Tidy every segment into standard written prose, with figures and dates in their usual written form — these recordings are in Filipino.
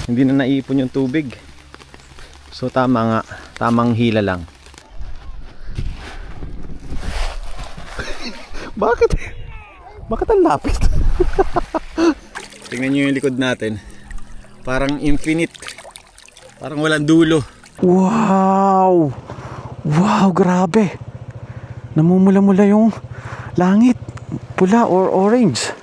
Hindi na naipon yung tubig. So tama nga, tamang hila lang. Bakit? Bakit ang lapit? Tingnan nyo yung likod natin. Parang infinite. Parang walang dulo. Wow! Wow, grabe! Namumula-mula yung langit. Pula or orange.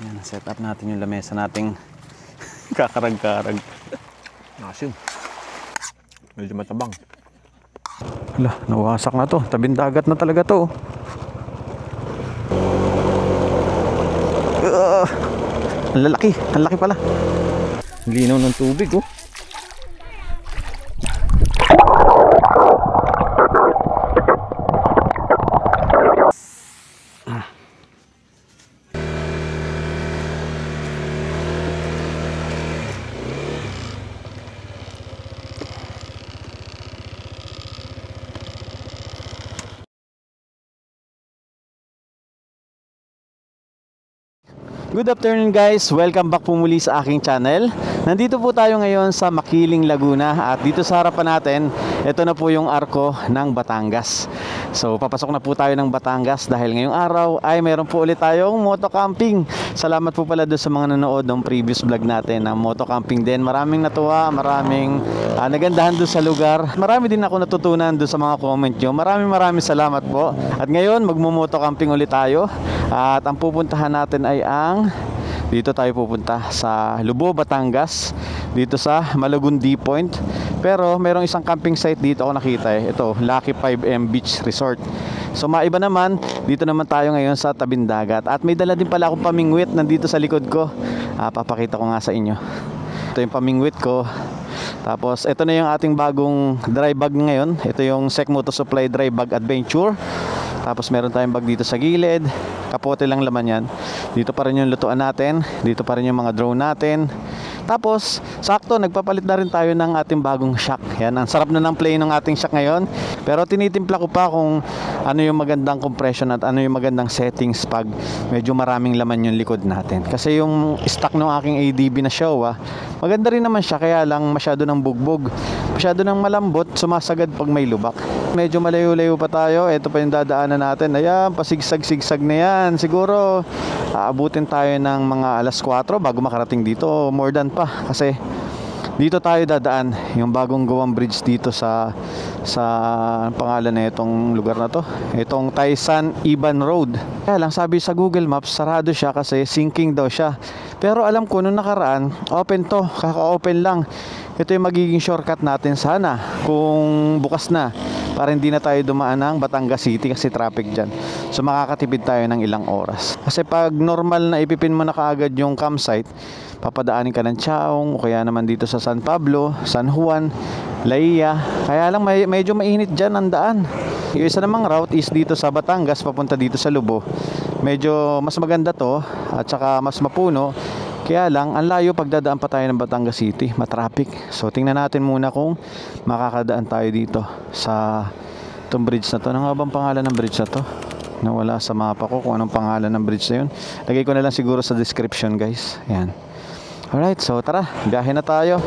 Yan, set up natin yung lamesa nating kakarag-karag. Asim. Medyo matabang. Hala, nawasak na to. Tabing dagat na talaga to. Ang lalaki. Ang laki pala. Linaw ng tubig oh. Good afternoon guys, welcome back po muli sa aking channel. Nandito po tayo ngayon sa Makiling, Laguna. At dito sa harapan natin, ito na po yung arko ng Batangas. So papasok na po tayo ng Batangas dahil ngayong araw ay meron po ulit tayong moto camping. Salamat po pala doon sa mga nanood ng previous vlog natin ng moto camping din. Maraming natuwa, maraming nagandahan doon sa lugar. Marami din ako natutunan doon sa mga comment nyo. Maraming salamat po. At ngayon magmumoto camping ulit tayo. At ang pupuntahan natin ay dito tayo pupunta sa Lubo, Batangas, dito sa Malagundi Point. Pero merong isang camping site dito ako nakita ito, Lucky 5M Beach Resort. So maiba naman, dito naman tayo ngayon sa tabing dagat. At may dala din pala akong pamingwit nandito sa likod ko. Papakita ko nga sa inyo. Ito yung pamingwit ko. Tapos ito na yung ating bagong dry bag ngayon. Ito yung Sec Moto Supply Dry Bag Adventure. Tapos meron tayong bag dito sa gilid. Kapote lang laman yan. Dito pa rin yung lutuan natin. Dito pa rin yung mga drone natin. Tapos sakto nagpapalit na rin tayo ng ating bagong shock. Yan, ang sarap na ng play ng ating shock ngayon. Pero tinitimpla ko pa kung ano yung magandang compression at ano yung magandang settings pag medyo maraming laman yung likod natin. Kasi yung stock ng aking ADB na Showa, maganda rin naman siya, kaya lang masyado ng bugbog, masyado ng malambot, sumasagad pag may lubak. Medyo malayo-layo pa tayo. Ito pa yung dadaanan natin. Ayan, pasigsag-sigsag na yan. Siguro aabutin tayo ng mga alas 4 bago makarating dito. More than pa. Kasi dito tayo dadaan. Yung bagong gawang bridge dito sa pangalan na itong lugar na to. Itong Taysan Iban Road. Kaya lang sabi sa Google Maps, sarado siya kasi sinking daw siya. Pero alam ko nung nakaraan, open to. Kaka-open lang. Ito yung magiging shortcut natin sana kung bukas na, para hindi na tayo dumaan ng Batangas City kasi traffic dyan. So makakatipid tayo ng ilang oras. Kasi pag normal na ipipin mo na kaagad yung campsite, papadaanin ka ng Chaong o kaya naman dito sa San Pablo, San Juan, Laia. Kaya lang medyo mainit dyan ang daan. Yung isa namang route is dito sa Batangas papunta dito sa Lubo. Medyo mas maganda to at saka mas mapuno. Kaya lang, ang layo pagdadaan pa tayo ng Batangas City, matraffic. So tingnan natin muna kung makakadaan tayo dito sa itong bridge na to. Ano nga bang pangalan ng bridge na to? Nawala sa mapa ko kung anong pangalan ng bridge na yun. Lagay ko na lang siguro sa description guys. Yan. Alright, so tara, biyahe na tayo.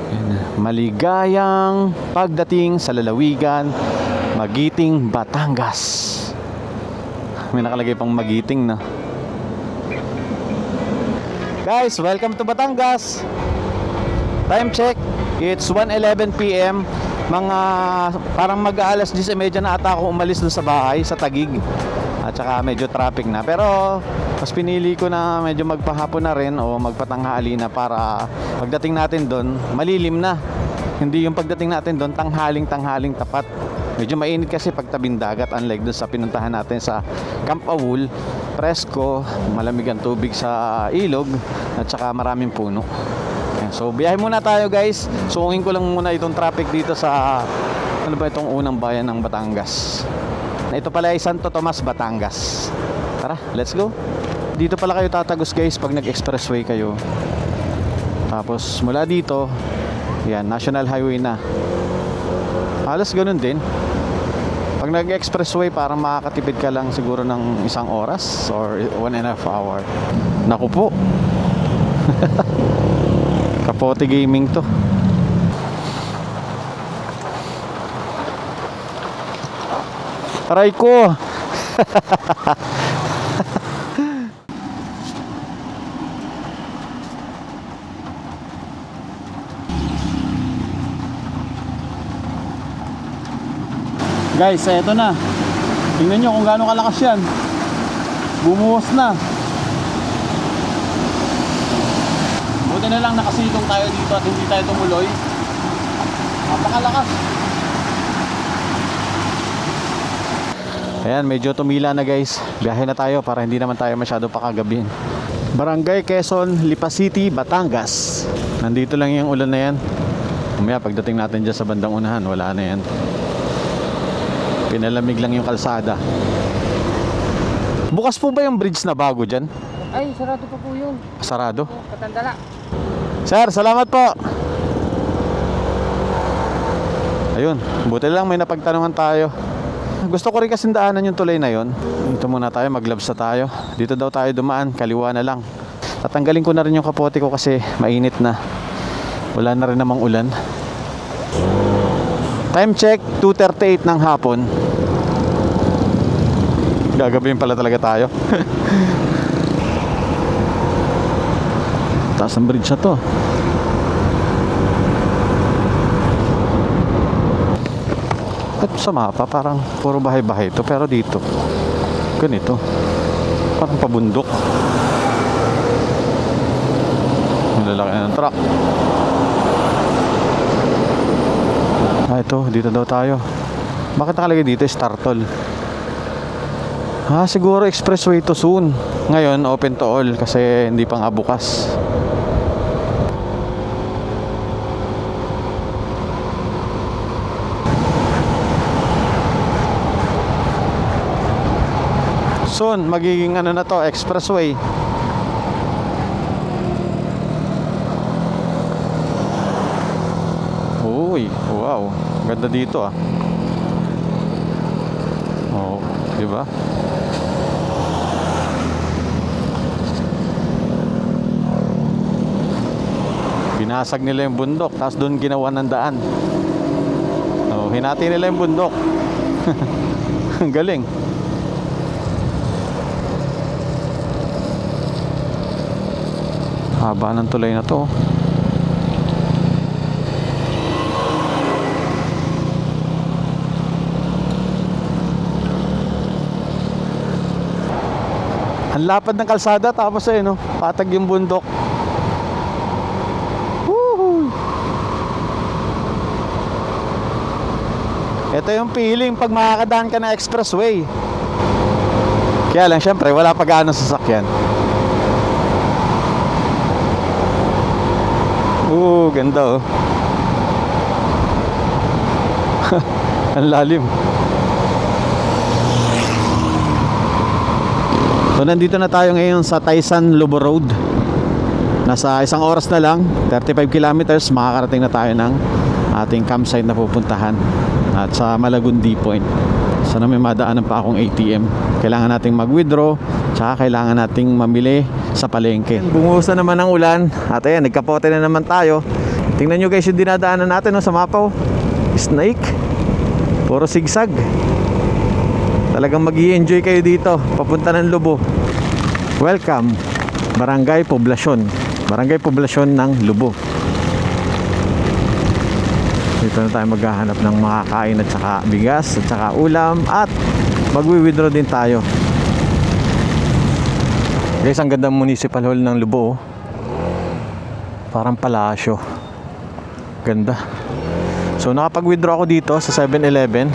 Yan. Maligayang pagdating sa lalawigan, Magiting, Batangas. May nakalagay pang Magiting na. Guys, welcome to Batangas. Time check, it's 1:11 PM. Mga parang mag-aalas 10:30 na ata ako umalis dun sa bahay, sa Taguig. At saka medyo traffic na. Pero mas pinili ko na medyo magpahapon na rin o magpatanghali na para pagdating natin dun, malilim na. Hindi yung pagdating natin dun, tanghaling tapat. Medyo mainit kasi pag tabing dagat, unlike dun sa pinuntahan natin sa Camp Awul. Presko, malamig ang tubig sa ilog at saka maraming puno. So biyahe muna tayo guys. Sungin ko lang muna itong traffic dito sa ano ba itong unang bayan ng Batangas. Ito pala ay Santo Tomas, Batangas. Tara, let's go. Dito pala kayo tatagos guys pag nag-expressway kayo. Tapos mula dito, yan, National Highway na. Halos ganun din. Pag nag-expressway, parang makakatipid ka lang siguro ng 1 oras or 1.5 hour. Naku po. Kapote gaming to. Aray ko. Guys, eto na. Tingnan nyo kung gaano kalakas yan. Bumuhos na. Buti na lang nakasilong tayo dito at hindi tayo tumuloy. Napakalakas. Ayan, medyo tumila na guys. Biyahe na tayo para hindi naman tayo masyado pakagabihin. Barangay Quezon, Lipa City, Batangas. Nandito lang yung ulan na yan. Mamaya pagdating natin dyan sa bandang unahan, wala na yan. Pinalamig lang yung kalsada. Bukas po ba yung bridge na bago dyan? Ay, sarado pa po yun. Sarado? Katandala. Sir, salamat po. Ayun, buti lang may napagtanungan tayo. Gusto ko rin kasing daanan yung tulay na yon. Dito muna tayo, mag-gloves na tayo. Dito daw tayo dumaan, kaliwa na lang. Tatanggalin ko na rin yung kapote ko kasi mainit na. Wala na rin namang ulan. Time check, 2:38 ng hapon. Gagabihin pala talaga tayo. Taas ang bridge na to. At sa mapa parang puro bahay-bahay ito, pero dito ganito, parang pabundok. Ang lalaki ng truck. Ito, dito daw tayo. Bakit nakalagay dito Startol? Siguro expressway to soon. Ngayon open to all kasi hindi pa nga bukas. Soon magiging ano na to, expressway. Uy, wow. Ganda dito ah. Oh, di ba? Binasag nila yung bundok, tapos doon ginawa ng daan. Oh, hinati nila yung bundok. Ang galing. Haba ng tulay na to. Ang lapad ng kalsada tapos no, patag yung bundok. Woohoo! Ito yung feeling pag makakadaan ka na expressway. Kaya lang syempre wala pa gaano sasakyan. Ganda oh. Ang lalim. So nandito na tayo ngayon sa Taysan Lobo Road. Nasa 1 oras na lang, 35 kilometers, makakarating na tayo ng ating campsite na pupuntahan. At sa Malagundi Point. Sana may madaanan pa akong ATM. Kailangan nating mag-withdraw, tsaka kailangan nating mamili sa palengke. Bumuhos na naman ang ulan. At ayan, nagkapote na naman tayo. Tingnan nyo guys yung dinadaanan natin sa mapaw. Snake. Puro sigsag. Talagang mag-i-enjoy kayo dito papunta ng Lubo. Welcome Barangay Poblasyon. Barangay Poblasyon ng Lubo. Dito na tayo maghahanap ng makakain at saka bigas at saka ulam. At magwi-withdraw din tayo. Guys, ang ganda municipal hall ng Lubo. Parang palasyo. Ganda. So nakapag-withdraw ako dito sa 7-Eleven.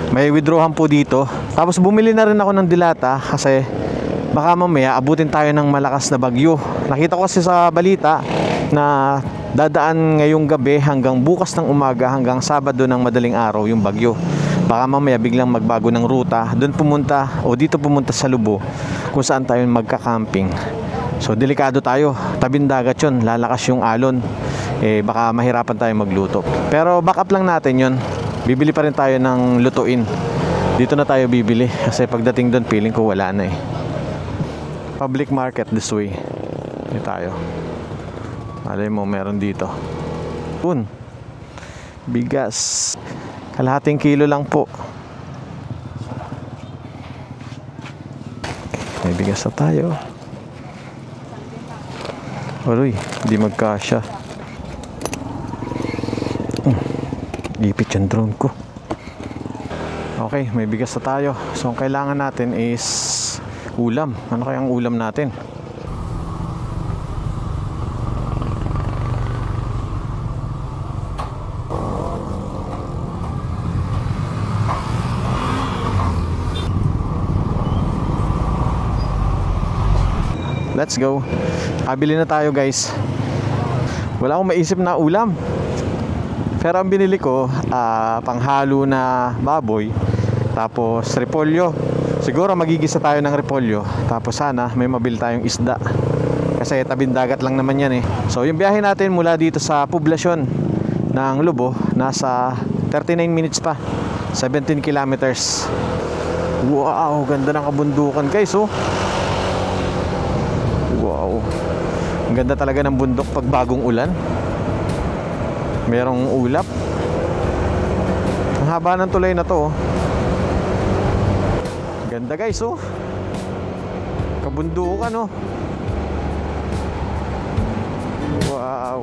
May withdrawhan po dito. Tapos bumili na rin ako ng dilata kasi baka mamaya abutin tayo ng malakas na bagyo. Nakita ko kasi sa balita na dadaan ngayong gabi hanggang bukas ng umaga hanggang Sabado ng madaling araw yung bagyo. Baka mamaya biglang magbago ng ruta, doon pumunta o dito pumunta sa Lubo kung saan tayo magka-camping. So delikado tayo, tabing dagat yun, lalakas yung alon. Baka mahirapan tayo magluto. Pero backup lang natin yun. Bibili pa rin tayo ng lutuin. Dito na tayo bibili kasi pagdating doon feeling ko wala na eh. Public market this way. Dito tayo. Malay mo meron dito. Yun. Bigas. Kalahating kilo lang po. May bigas na tayo. Aroy, hindi magkasya. Ipit yung drone ko. Okay, may bigas na tayo. So ang kailangan natin is ulam. Ano kaya ang ulam natin? Let's go. Kabili na tayo guys. Wala akong maisip na ulam. Pero ang binili ko, panghalo na baboy. Tapos repolyo. Siguro magigisa tayo ng repolyo. Tapos sana may mabil tayong isda. Kasi tabing dagat lang naman yan eh. So yung biyahe natin mula dito sa poblasyon ng Lubo, nasa 39 minutes pa. 17 kilometers. Wow, ganda ng kabundukan guys oh. Wow. Ang ganda talaga ng bundok pag bagong ulan. Merong ulap. Ang haba ng tulay na to. Ganda guys oh. Kabundukan oh. Wow.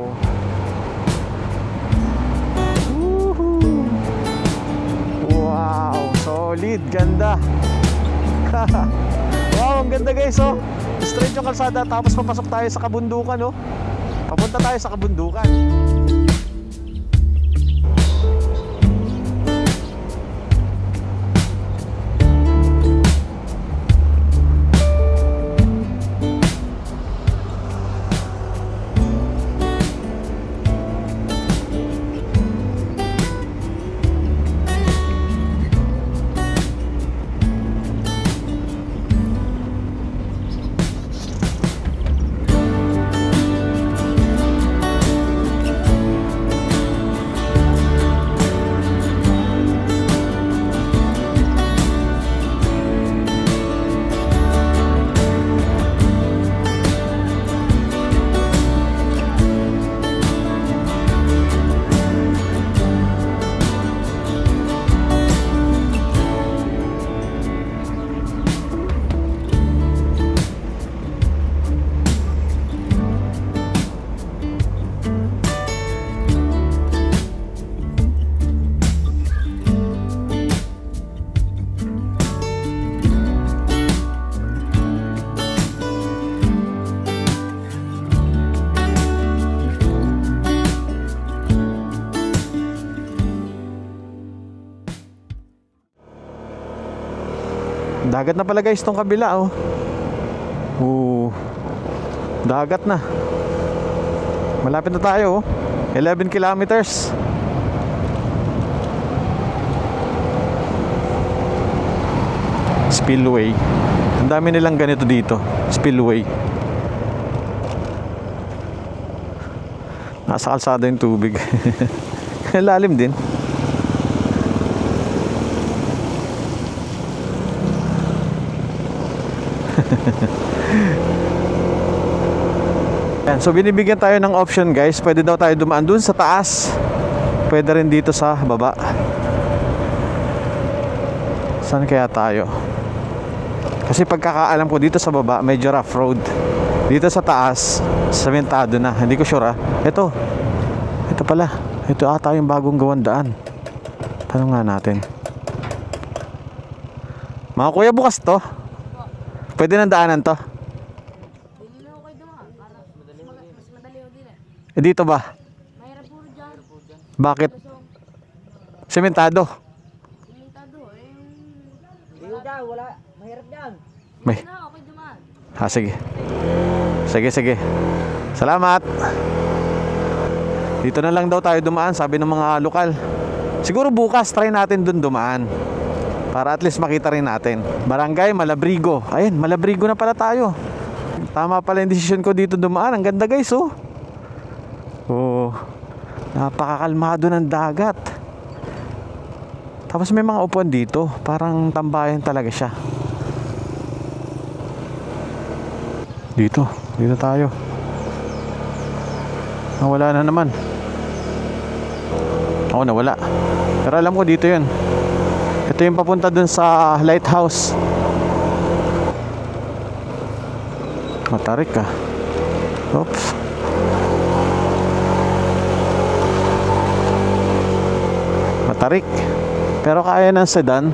Woohoo. Wow, solid, ganda. Wow, ang ganda guys oh. Straight yung kalsada tapos papasok tayo sa kabundukan oh. Papunta tayo sa kabundukan. Dagat na pala guys tong kabila oh. Dagat na. Malapit na tayo oh. 11 kilometers. Spillway. Ang dami nilang ganito dito. Spillway. Nasa kalsada yung tubig. Lalim din. Yan, so binibigyan tayo ng option guys. Pwede daw tayo dumaan dun sa taas. Pwede rin dito sa baba. Saan kaya tayo? Kasi pagkakaalam ko dito sa baba medyo rough road. Dito sa taas sementado na. Hindi ko sure ah. Ito pala. Ito ata yung bagong gawang daan. Tanong nga natin. Mga kuya, bukas to? Pwede nang daanan to? Eh dito ba? Bakit? Sementado. Wala, mahirap yan. May. Sige. Sige. Salamat. Dito na lang daw tayo dumaan, sabi ng mga lokal. Siguro bukas try natin dun dumaan. Para at least makita rin natin. Barangay Malabrigo. Ayun, Malabrigo na pala tayo. Tama pala yung decision ko dito dumaan. Ang ganda guys oh. Oh, napakakalmado ng dagat. Tapos may mga upuan dito. Parang tambayan talaga siya. Dito tayo. Nawala na naman. Oo, nawala. Pero alam ko dito yun. Ito yung papunta dun sa lighthouse. Matarik ka. Oops. Matarik. Pero kaya ng sedan.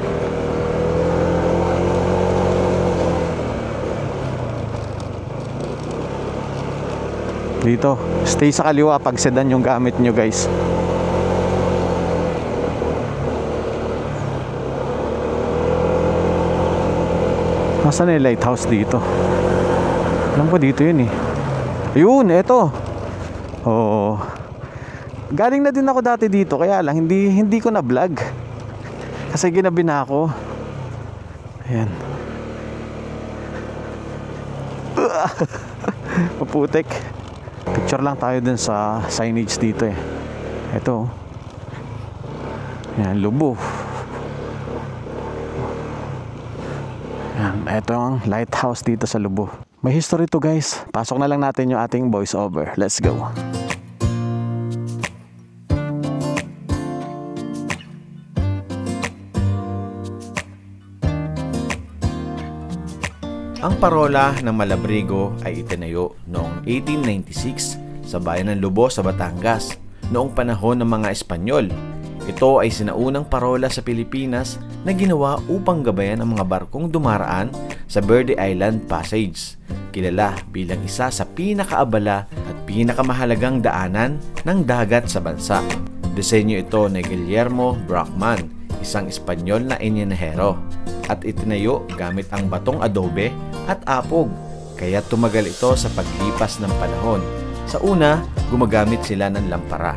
Dito, stay sa kaliwa pag sedan yung gamit nyo, guys. Nasaan yung lighthouse dito? Alam ko dito yun eh. Ayun, eto. Oo. Galing na din ako dati dito, kaya lang hindi ko na vlog. Kasi ginabi na ako. Ayan. Maputik. Picture lang tayo dun sa signage dito eh. Ito. Ayan, Lubo. Ayan, ito ang lighthouse dito sa Lubo. May history to, guys. Pasok na lang natin yung ating voice over. Let's go. Ang parola ng Malabrigo ay itinayo noong 1896 sa bayan ng Lubo sa Batangas noong panahon ng mga Espanyol. Ito ay sinaunang parola sa Pilipinas na ginawa upang gabayan ang mga barkong dumaraan sa Verde Island Passage, kilala bilang isa sa pinakaabala at pinakamahalagang daanan ng dagat sa bansa. Disenyo ito ni Guillermo Brockman, isang Espanyol na inyenihero, at itinayo gamit ang batong adobe at apog, kaya tumagal ito sa paglipas ng panahon. Sa una, gumagamit sila ng lampara.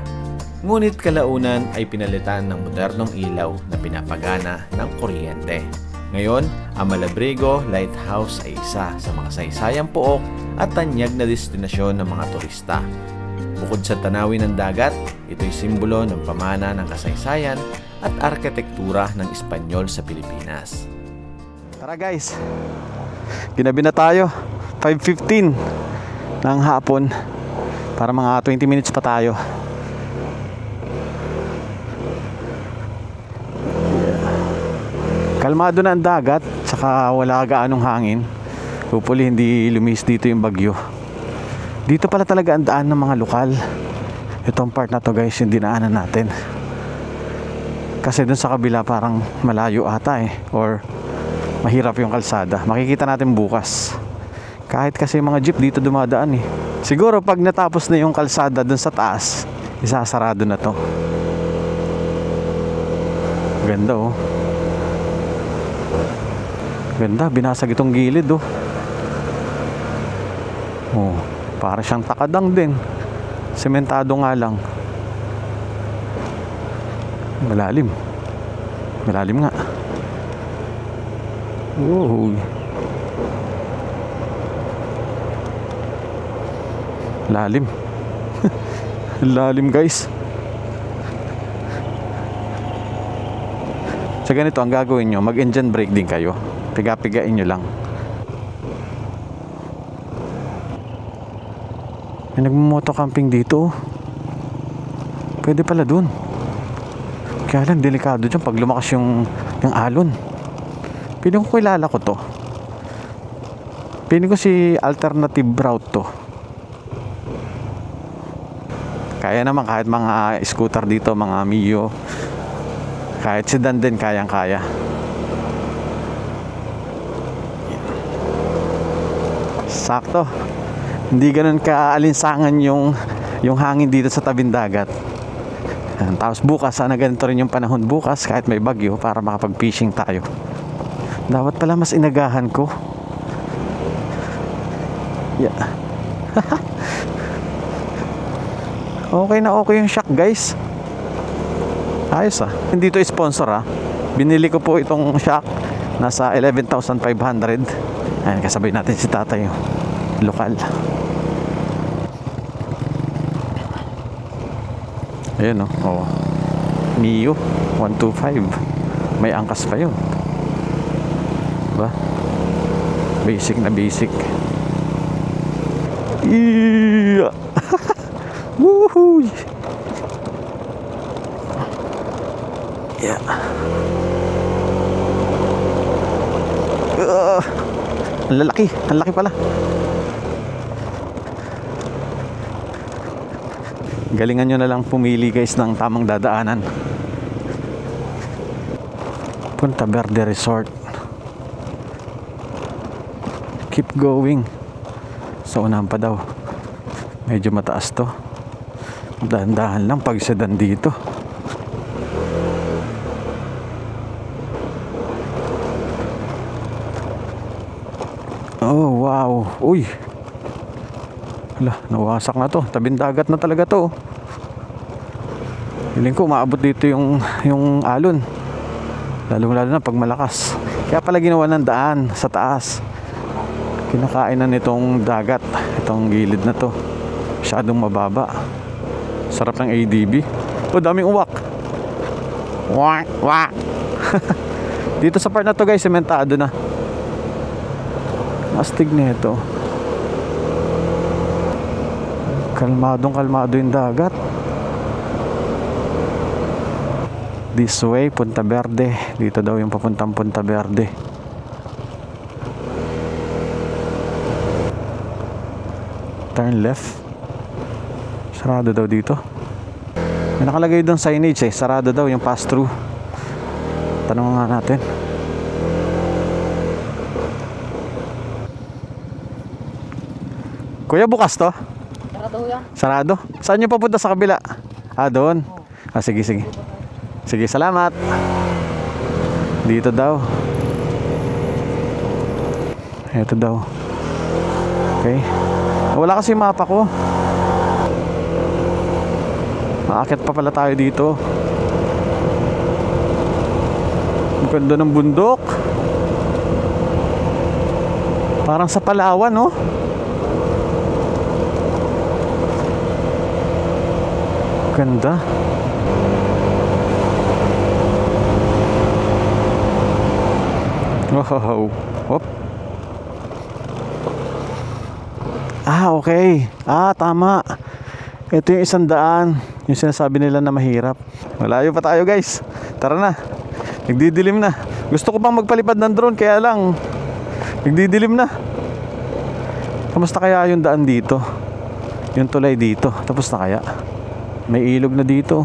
Ngunit kalaunan ay pinalitan ng modernong ilaw na pinapagana ng kuryente. Ngayon, ang Malabrigo Lighthouse ay isa sa mga saysayang pook at tanyag na destinasyon ng mga turista. Bukod sa tanawin ng dagat, ito'y simbolo ng pamana ng kasaysayan at arkitektura ng Espanyol sa Pilipinas. Tara, guys. Ginabi na tayo. 5:15 ng hapon. Para mga 20 minutes pa tayo. Kalmado na ang dagat, saka wala gaanong hangin. Hopefully hindi lumis dito yung bagyo. Dito pala talaga ang daan ng mga lokal. Itong part na to, guys, yung dinaanan natin. Kasi dun sa kabila parang malayo ata eh, or mahirap yung kalsada. Makikita natin bukas. Kahit kasi mga jeep dito dumadaan eh. Siguro pag natapos na yung kalsada dun sa taas, isasarado na to. Ganda oh. Ganda, binasag itong gilid oh. Oh, para siyang takadang din. Sementado nga lang. Malalim. Malalim nga. Oh. Lalim. Lalim, guys. Sa ganito ang gagawin nyo, mag-engine brake din kayo. Piga-pigain nyo lang. May nagmo-moto camping dito. Pwede pala dun. Kaya lang delikado dyan pag lumakas yung alon. Piling ko kilala ko to. Piling ko si alternative route to. Kaya naman kahit mga scooter dito, mga Mio, kahit sedan din kayang-kaya. Sakto. Hindi ganun kaalinsangan yung hangin dito sa tabing dagat. Tapos bukas, sana ganito rin yung panahon bukas kahit may bagyo para makapag-fishing tayo. Dapat pala mas inagahan ko. Yeah. Okay na okay yung shock, guys. Ayos ah. Hindi to sponsor ah. Binili ko po itong shock. Nasa 11,500. Ayan, kasabay natin si tatay. Lokal. Ayan oh. Oh. Mio 125. May angkas pa yun. Diba? Basic na basic. Yeah. Woohoo! Yeah. Ang lalaki. Ang laki pala. Galingan nyo na lang pumili guys ng tamang dadaanan. Punta Verde Resort. Keep going. Sa unahan pa daw. Medyo mataas to. Dahan-dahan lang pag sedan dito. Oh wow. Uy. Hala, nawasak na to. Tabing dagat na talaga to. Feeling ko maabot dito yung alon. Lalo na pag malakas. Kaya pala ginawa ng daan sa taas. Kinakain na nitong dagat. Itong gilid na to. Masyadong mababa. Sarap ng ADB. Oh, daming uwak. Wak, wak. Dito sa part na to guys, sementado na. Astig na ito. Kalmado yung dagat. This way, Punta Verde. Dito daw yung papuntang Punta Verde. Turn left. Sarado daw dito. May nakalagay doon signage eh. Sarado daw yung pass through. Tanong nga natin. Kuya, bukas to? Sarado yan. Sarado? Saan nyo papunta sa kabila? Ah, doon. Ah, sige. Sige, salamat. Dito daw. Ito daw. Okay. Wala kasi mapa ko. Maakit pa pala tayo dito. Ang ganda ng bundok. Parang sa Palawan, no? Ganda. Wow. Hop. Ah, okay. Ah, tama. Ito yung 100. Yung sinasabi nila na mahirap. Malayo pa tayo guys. Tara na. Nagdidilim na. Gusto ko bang magpalipad ng drone, kaya lang nagdidilim na. Kamusta kaya yung daan dito? Yung tulay dito. Tapos na kaya? May ilog na dito.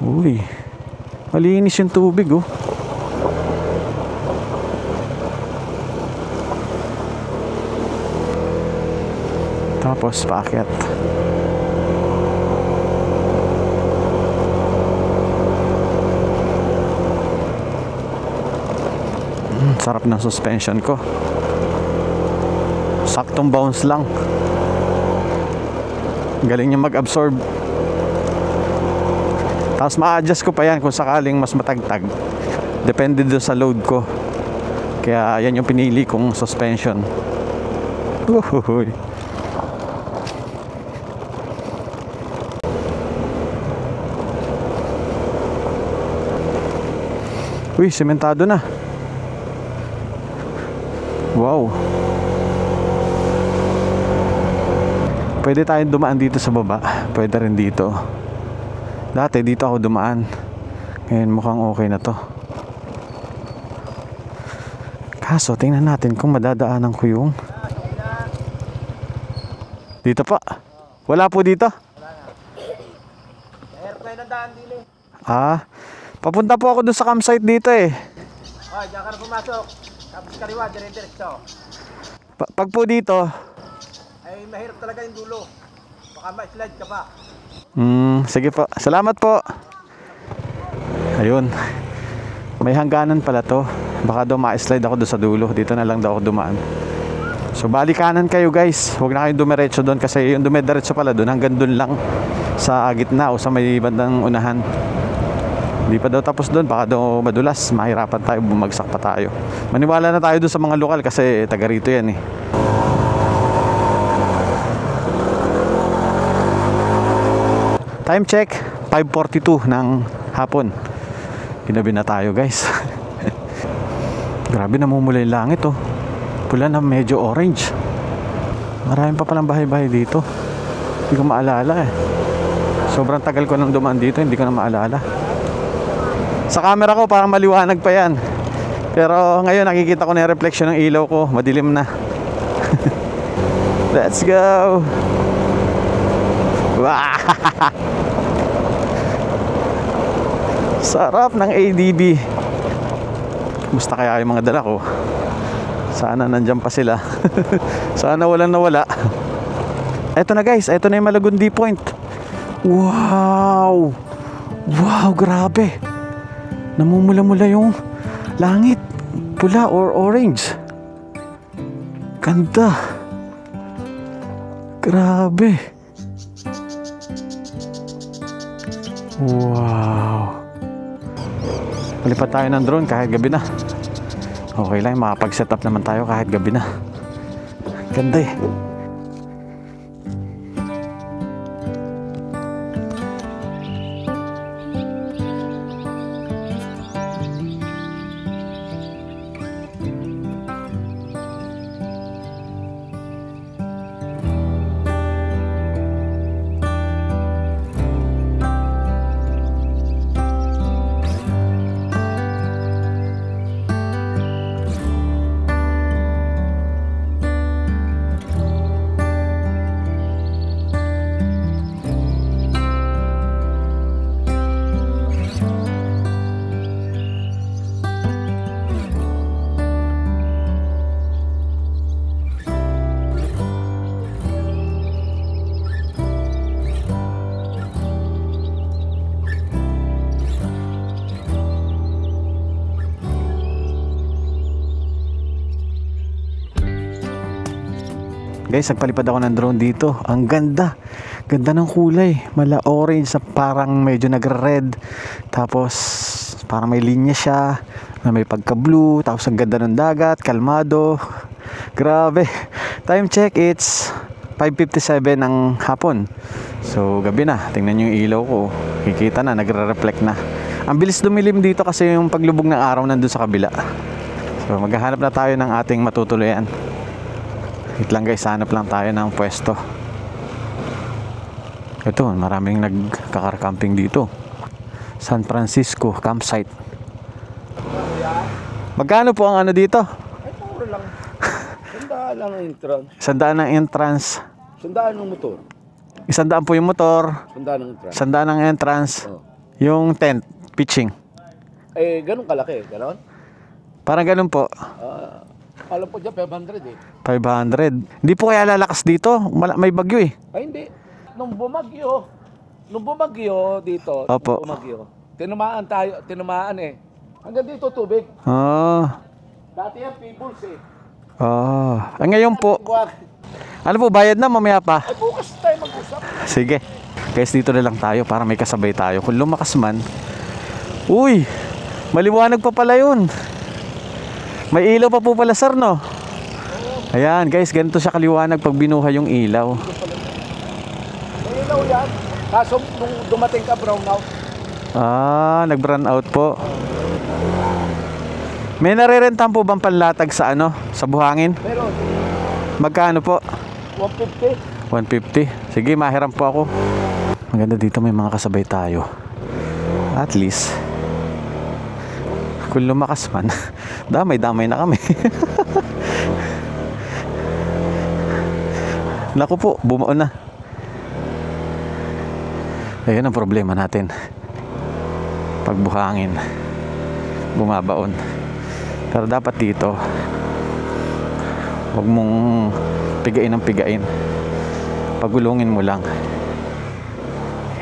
Uy. Malinis yung tubig oh. Tapos paakyat. Sarap ng suspension ko. Saktong bounce lang. Galing niya mag-absorb. Tapos ma-adjust ko pa yan kung sakaling mas matagtag. Depende doon sa load ko. Kaya yan yung pinili kong suspension. Uhuhuy. Uy, sementado na. Wow. Pwede tayong dumaan dito sa baba. Pwede rin dito. Dati dito ako dumaan. Ngayon mukhang okay na to. Kaso tingnan natin kung madadaanan ko yung dito pa. Wala po dito? Airplane ang daan dili. Ah, papunta po ako dun sa campsite dito eh. Oh, diyan ka na pumasok. Tapos kaliwa, dire-diretso. Pag po dito, Ay, mahirap talaga yung dulo. Baka ma-slide ka pa. sige po. Salamat po. Ayun. May hangganan pala to. Baka daw ma-slide ako doon sa dulo. Dito na lang daw ako dumaan. So bali kanan kayo guys. Huwag na kayong dumiretso doon kasi yung dumiretso pala doon hanggang doon lang sa gitna o sa may bandang unahan. Hindi pa daw tapos doon. Baka daw madulas. Mahirapan tayo. Bumagsak pa tayo. Maniwala na tayo doon sa mga lokal kasi taga rito yan eh. Time check. 5:42 ng hapon. Ginabi na tayo guys. Grabe, namumula yung langit oh. Pula na medyo orange. Maraming pa palang bahay-bahay dito. Hindi ko maalala eh. Sobrang tagal ko nang dumaan dito, hindi ko na maalala. Sa camera ko parang maliwanag pa yan. Pero ngayon nakikita ko na yung reflection ng ilaw ko. Madilim na. Let's go. Wow. Sarap ng ADB. Musta kaya yung mga dala ko? Sana nandyan pa sila. Sana walang nawala. Eto na guys, eto na yung Malagundi Point. Wow. Wow, grabe. Namumula-mula yung langit. Pula or orange. Ganda. Grabe. Wow. Malipat tayo ng drone kahit gabi na. Okay lang, makapag-set up naman tayo kahit gabi na. Ganda eh. Guys, nagpalipad ako ng drone dito. Ang ganda. Ganda ng kulay. Mala orange sa parang medyo nagre-red. Tapos parang may linya siya na may pagka-blue. Tapos ang ganda ng dagat, kalmado. Grabe. Time check, it's 5:57 ng hapon. So gabi na. Tingnan nyo yung ilaw ko. Kikita na, nagre-reflect na. Ang bilis dumilim dito kasi yung paglubog ng araw nandun sa kabila. So maghahanap na tayo ng ating matutuluyan. Wait lang guys, hanap lang tayo ng pwesto. Ito, maraming nagkakar-camping dito. San Francisco campsite. Magkano po ang ano dito? Ay, puro lang. Sandaan lang ang entrance. Sandaan ng entrance. Sandaan ng motor. 100 po yung motor. Sandaan ng entrance. Sandaan ng entrance. Oh. Yung tent, pitching. Eh, ganun kalaki. Ganon? Parang ganun po. Alam po dyan, 500 eh. 500. Hindi po kaya lalakas dito. May bagyo eh. Ay, hindi. Nung bumagyo dito, Opo. nung bumagyo, tinamaan eh. Hanggang dito tubig. Dati yan, peoples eh. Ngayon po, Buwag. ano po, bayad na mamaya pa. Ay, bukas tayo mag-usap. Sige. Guys, dito na lang tayo para may kasabay tayo. Kung lumakas man. Uy, maliwanag pa pala yun. May ilaw pa po pala sir, no? Ayan guys, ganito siya kaliwanag pag binuhay yung ilaw. May ilaw yan. Kaso nung dumating ka, brown out. Nag-brown out po. May narerentahan po bang panlatag sa ano? Sa buhangin? Meron. Magkano po? 150. 150. Sige, mahiram po ako. Maganda dito, may mga kasabay tayo. At least kung lumakas man, damay-damay na kami. Naku po, bumuon na. Ayun ang problema natin. Pag buhangin, bumabaon. Pero dapat dito, huwag mong pigain ang pigain. Pagulungin mo lang.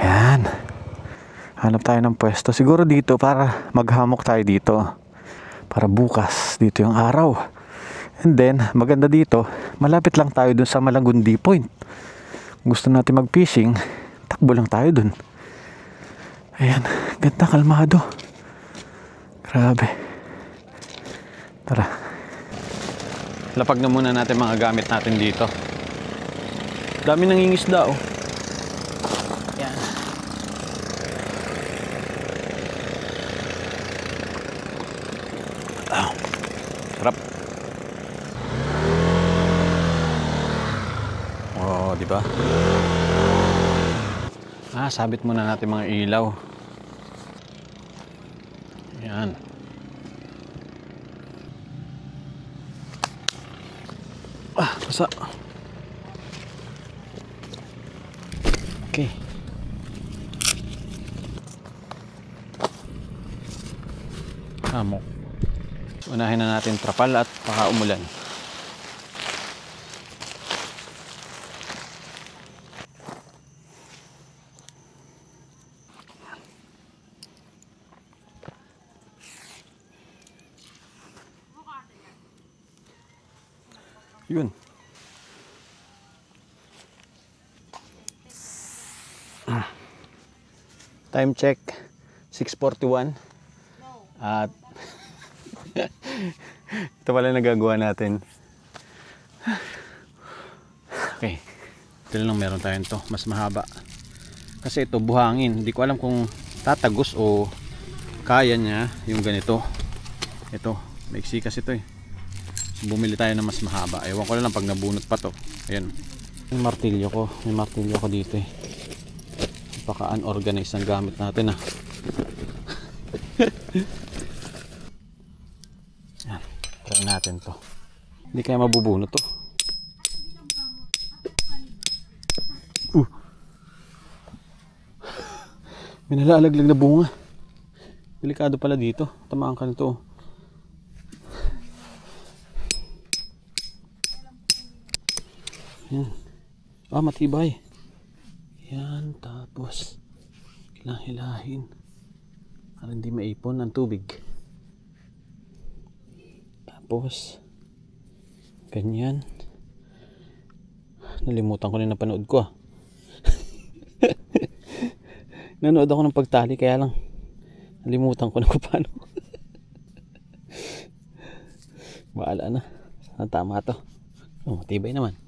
Yan. Hanap tayo ng pwesto. Siguro dito para maghamok tayo dito. Para bukas, dito yung araw. And then, maganda dito, malapit lang tayo dun sa Malagundi Point. Gusto natin mag-fishing, takbo lang tayo dun. Ayan, ganda, kalmado. Grabe. Tara. Lapag na muna natin mga gamit natin dito. Dami nangingisda oh. Yan. Sarap. Oh, di ba? Sabit muna natin mga ilaw. Yan. Basa. Okay. Hamok. Unahin na natin trapal at baka umulan. Yun. Time check 6:41. At ito pala nagagawa natin. Okay. Ito lang meron tayong to. Mas mahaba. Kasi ito buhangin. Hindi ko alam kung tatagos o kaya niya yung ganito. Ito. Maiksi kasi ito eh. Bumili tayo ng mas mahaba. Ewan ko lang pag nabunot pa to. Ayan. Yung martilyo ko. May martilyo ko dito eh. Baka unorganized ang gamit natin ah. Yan. Try natin to. Hindi kaya mabubunot to. May nalalaglag na bunga. Delikado pala dito. Tamaan ka nito. Yan. Matibay. Yan, tapos hilahin para hindi maipon ang tubig. Tapos ganyan. Nalimutan ko na napanood ko ah. Nanood ako ng pagtali kaya lang nalimutan ko na kung paano. Baala na. Tama to. Matibay naman.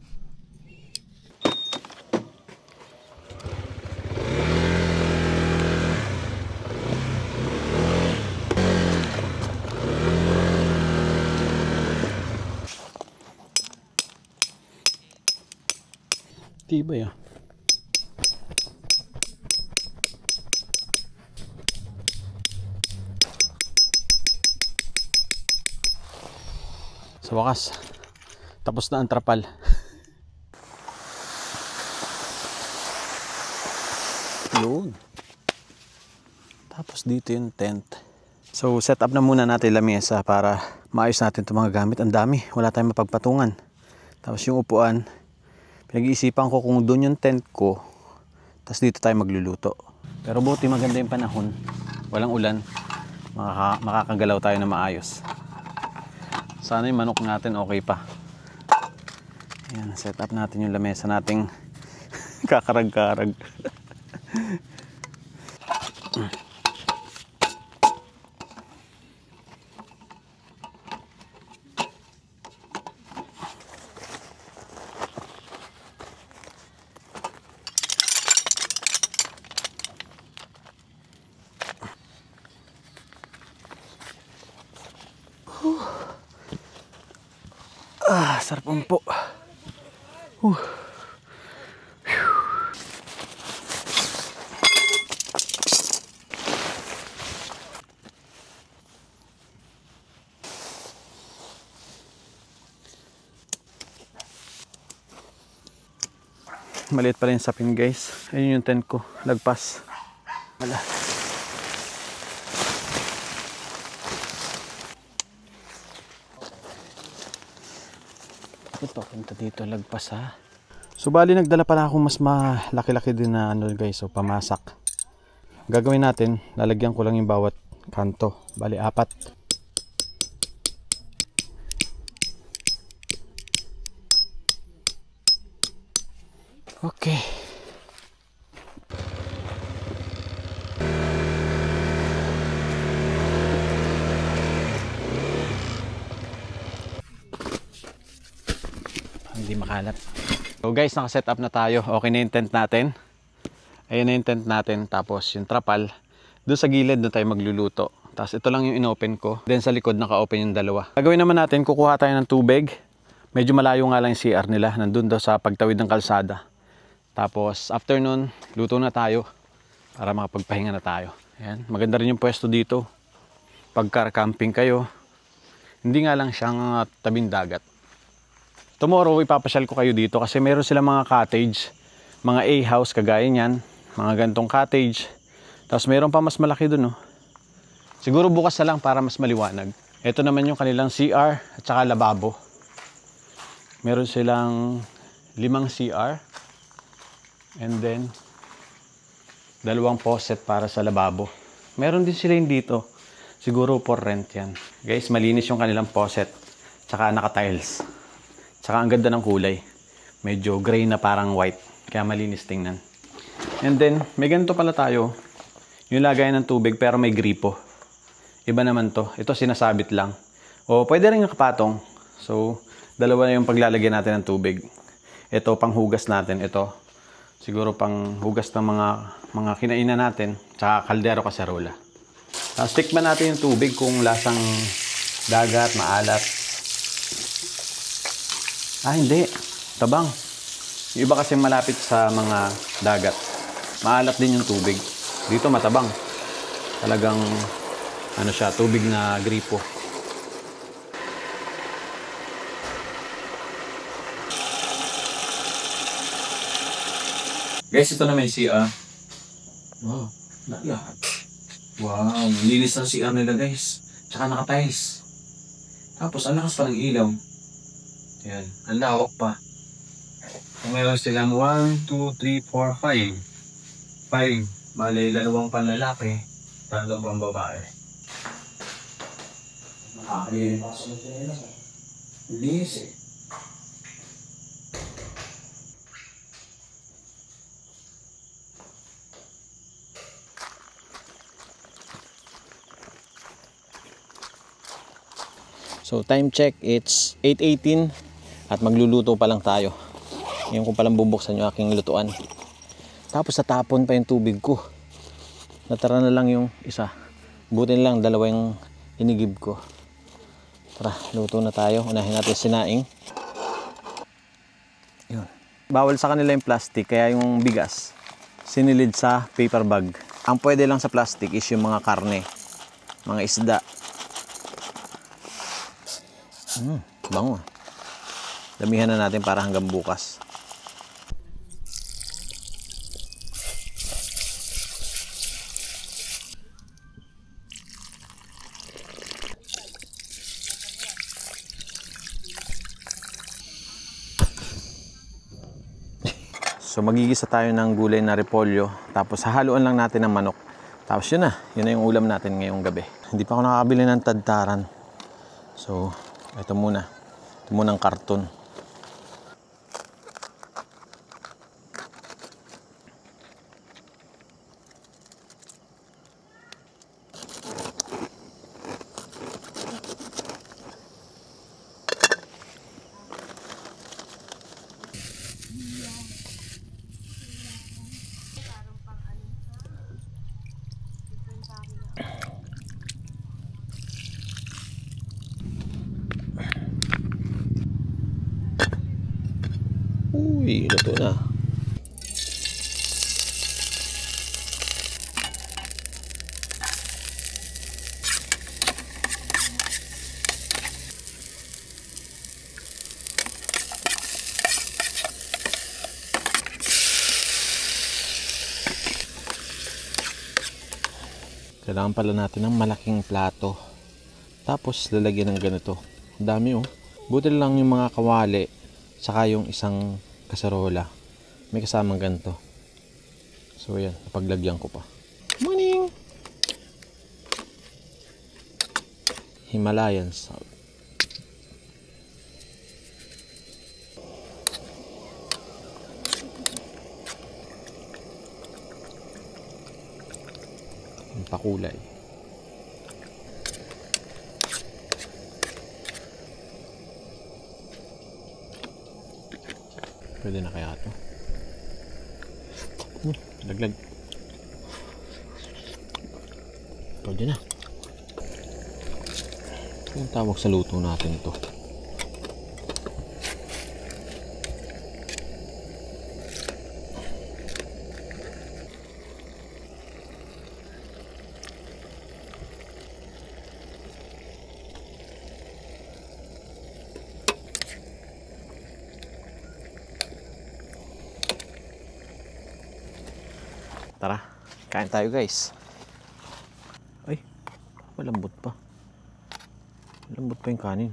Tibay ah. Sa wakas, tapos na ang trapal. Yun. Tapos dito yung tent. So set up na muna natin lamesa para maayos natin itong mga gamit. Ang dami, wala tayong mapagpatungan. Tapos yung upuan, pinag-iisipan ko kung doon yung tent ko, tapos dito tayo magluluto. Pero buti maganda yung panahon, walang ulan, makakagalaw tayo na maayos. Sana yung manok natin okay pa. Ayan, set up natin yung lamesa nating kakarag-karag. Sarap po. Maliit pa rin yung sapin guys. Ayun yung tent ko. Lagpas. Wala. Ito, punta dito, lagpas ha. So bali nagdala pala akong mas malaki-laki din na ano guys, so pamasak. Gagawin natin, lalagyan ko lang yung bawat kanto. Bali 4. Okay. Hindi makalat. So guys, naka-set up na tayo. Okay na yung tent natin. Ayan na yung tent natin. Tapos yung trapal. Doon sa gilid, doon tayo magluluto. Tapos ito lang yung inopen ko. Then sa likod naka-open yung dalawa. Gagawin naman natin, kukuha tayo ng tubig. Medyo malayo nga lang yung CR nila. Nandun daw sa pagtawid ng kalsada. Tapos after nun, luto na tayo. Para makapagpahinga na tayo. Ayan. Maganda rin yung pwesto dito. Pagka-camping kayo. Hindi nga lang siyang tabing dagat. Tomorrow, ipapasyal ko kayo dito kasi meron silang mga cottage. Mga A-house kagaya niyan. Mga gantong cottage. Tapos meron pa mas malaki dun, no? Siguro bukas na lang para mas maliwanag. Ito naman yung kanilang CR at saka lababo. Meron silang 5 CR. And then, 2 faucet para sa lababo. Meron din sila yung dito. Siguro for rent yan. Guys, malinis yung kanilang faucet. Tsaka naka-tiles. Tsaka ang ganda ng kulay. Medyo gray na parang white. Kaya malinis tingnan. And then, may ganito pala tayo. Yung lagayan ng tubig pero may gripo. Iba naman to. Ito sinasabit lang. O pwede rin nakapatong. So, dalawa na yung paglalagyan natin ng tubig. Ito, panghugas natin. Ito, siguro panghugas ng mga kinainan natin. Tsaka kaldero kaserola. Tapos tikman natin yung tubig kung lasang dagat, maalat. Ah, hindi. Tabang. Yung iba kasi malapit sa mga dagat. Maalat din yung tubig. Dito matabang. Talagang ano siya, tubig na gripo. Guys, ito na may CR. Wow, lahat. Wow, linis ng CR nila guys. Tsaka naka-tiles. Tapos, ang lakas pa ng ilaw. Yan, ang lawak pa. Meron silang 1, 2, 3, 4, 5. 5. Bale, 2 panlalaki. 3 pang babae. Nakakalinis pa sa mga linis eh. So time check, it's 8:18 at magluluto pa lang tayo. Ngayon ko palang bubuksan yung aking lutuan. Tapos natapon pa yung tubig ko. Natara na lang yung isa. Buti na lang 2 yung inigib ko. Tara, luto na tayo. Unahin natin sinaing. Yun. Bawal sa kanila yung plastic, kaya yung bigas sinilid sa paper bag. Ang pwede lang sa plastic is yung mga karne, mga isda. Bango. Damihan na natin para hanggang bukas. So magigisa tayo ng gulay na repolyo. Tapos hahaluan lang natin ng manok. Tapos yun na yung ulam natin ngayong gabi. Hindi pa ako nakakabili ng tadtaran. So ito muna. Ito muna ang karton. Uy, luto na. Kailangan pala natin ng malaking plato. Tapos lalagyan ng ganito. Ang dami oh. Buti lang yung mga kawali. Saka yung isang kaserola. May kasamang ganito. So yan, napaglagyan ko pa. Morning! Himalayan salt. Ang pakulay. Pwede na kaya ito. Laglag. Pwede na. Yung tawag sa luto natin ito. Tara, kain tayo guys. Ay, malambot pa. Malambot pa yung kanin.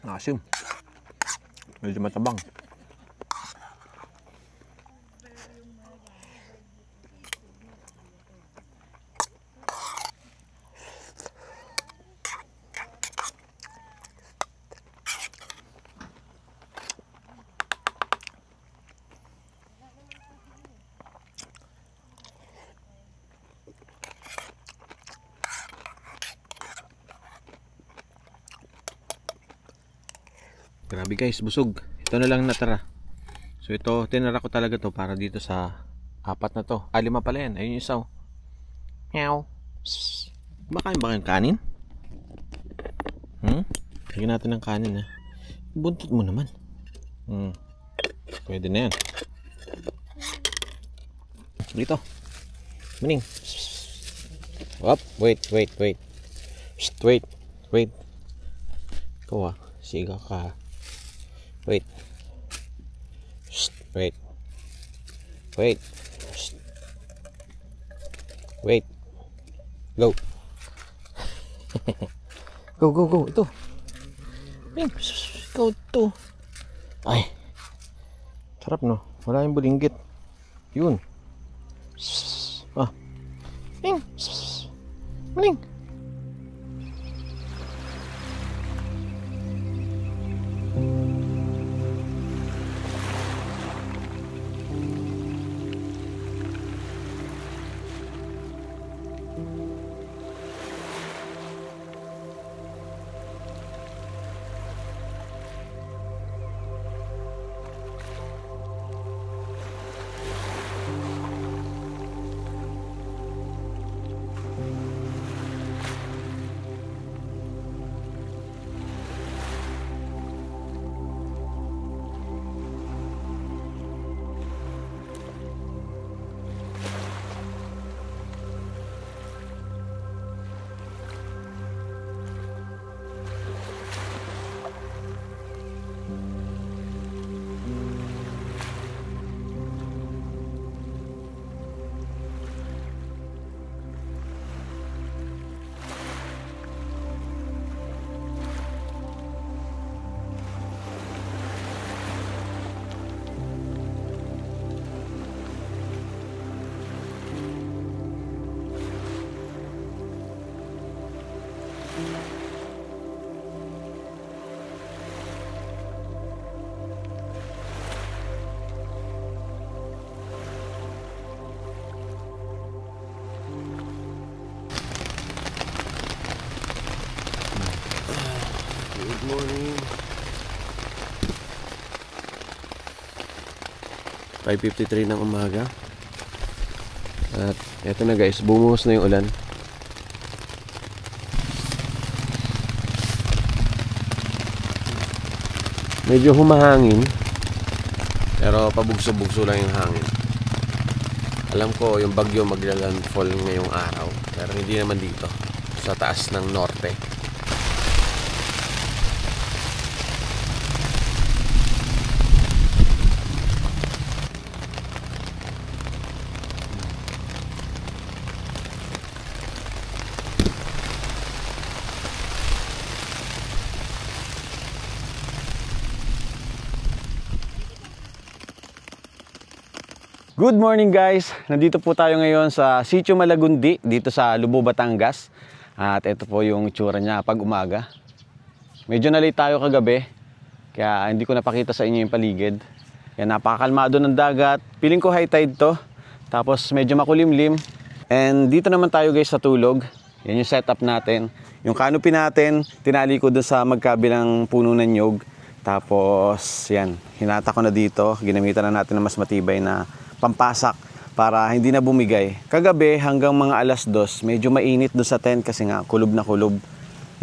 Asim. Medyo matabang. Grabe guys, busog. Ito na lang natara. So ito, tinara ko talaga to para dito sa apat na to. Ah, 5 pala yan. Ayun yung isa. Meow. Kumakain ba kayong kanin? Lagyan natin ng kanin ha. Buntot mo naman. Pwede na yan. Dito. Maning. Up. Wait. Wait. Ikaw siga ka. Wait. Wait. Go. Go. Ito. Ikaw to. Ay. Sarap no. Wala yung bulinggit. Yun. Maling. Morning. 5:53 ng umaga. At eto na guys, bumuhos na yung ulan. Medyo humahangin, pero pabugso-bugso lang yung hangin. Alam ko yung bagyo magla-landfall ngayong araw, pero hindi naman dito, sa taas ng norte. Good morning guys! Nandito po tayo ngayon sa Sitio Malagundi dito sa Lubo, Batangas. At ito po yung itsura niya pag umaga. Medyo na late tayo kagabi. Kaya hindi ko napakita sa inyo yung paligid. Yan, napakakalmado ng dagat. Feeling ko high tide to. Tapos medyo makulimlim. And dito naman tayo guys sa tulog. Yan yung setup natin. Yung canopy natin, tinali ko doon sa magkabilang puno ng nyog. Tapos yan, hinata ko na dito. Ginamitan na natin ng mas matibay na pampasak para hindi na bumigay. Kagabi hanggang mga alas 2, medyo mainit doon sa tent kasi nga kulob na kulob.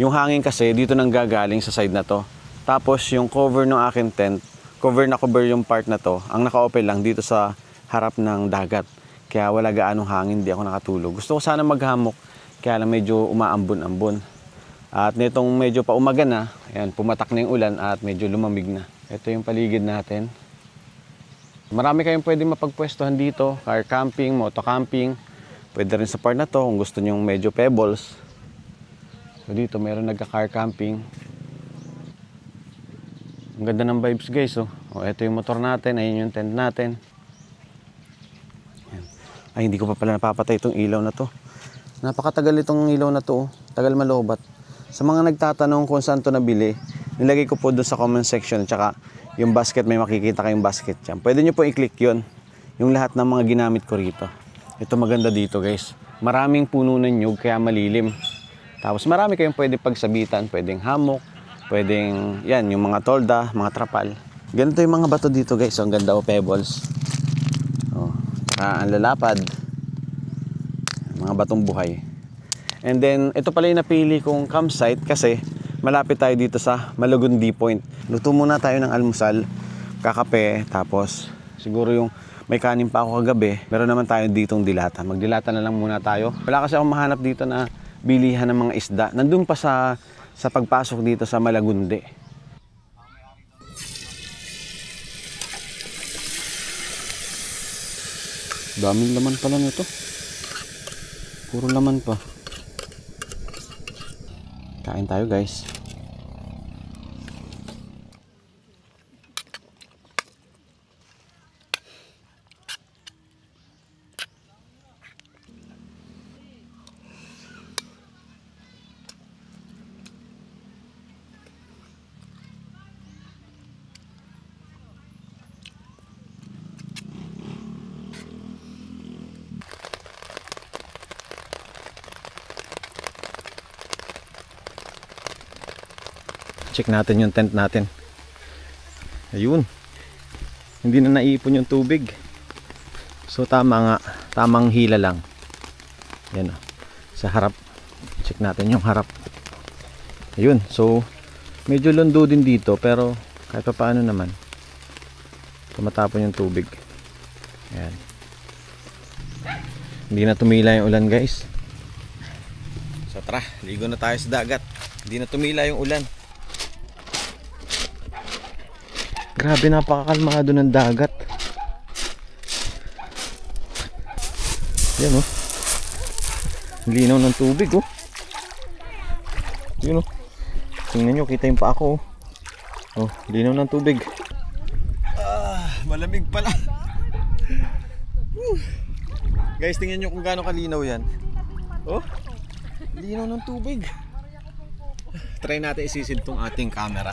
Yung hangin kasi dito nang gagaling sa side na to. Tapos yung cover ng aking tent, cover yung part na to, ang naka-open lang dito sa harap ng dagat. Kaya wala gaanong hangin, hindi ako nakatulog. Gusto ko sana maghamok, kaya lang medyo umaambon-ambon. At nitong medyo paumaga na, ayan, pumatak na yung ulan at medyo lumamig na. Ito yung paligid natin. Marami kayong pwede mapagpwestuhan dito, car camping, moto camping. Pwede rin sa part na to kung gusto nyo medyo pebbles. So dito meron nagka-car camping. Ang ganda ng vibes guys, oh. Oh, ito yung motor natin, ayun yung tent natin. Ayan. Ay, hindi ko pa pala napapatay itong ilaw na to. Napakatagal itong ilaw na to, oh. Tagal malobat. Sa mga nagtatanong kung saan to nabili, nilagay ko po doon sa comment section. Tsaka yung basket, may makikita kayong basket dyan. Pwede nyo po i-click yun. Yung lahat ng mga ginamit ko rito. Ito maganda dito guys. Maraming puno ng nyug kaya malilim. Tapos marami kayong pwede pagsabitan, pwedeng hammock. Pwedeng, yan, yung mga tolda, mga trapal. Ganito yung mga bato dito guys. So, ang ganda o pebbles. Oh, ang lalapad. Mga batong buhay. And then, ito pala yung napili kong campsite kasi malapit tayo dito sa Malagundi Point. Luto muna tayo ng almusal, kakape, tapos siguro yung may kanin pa ako kagabi. Meron naman tayo ditong dilata. Magdilata na lang muna tayo. Wala kasi akong mahanap dito na bilihan ng mga isda. Nandun pa sa pagpasok dito sa Malagundi. Daming laman pala nito. Puro laman pa. Kain tayo guys. Check natin yung tent natin. Ayun. Hindi na naipon yung tubig. So tama nga. Tamang hila lang. Yan o. Sa harap. Check natin yung harap. Ayun. So medyo londo din dito. Pero kahit pa paano naman. Tumatapon yung tubig. Ayan. Hindi na tumila yung ulan guys. So tara. Ligo na tayo sa dagat. Hindi na tumila yung ulan. Grabe, napakakalmado ng dagat. Yan oh. Linaw ng tubig oh. Yun oh. Tingnan nyo, kita yung pa ako oh. Oh, linaw ng tubig. Malamig pala. Guys, tingnan nyo kung gaano kalinaw yan. Oh, linaw ng tubig. Try natin isisid tong ating camera.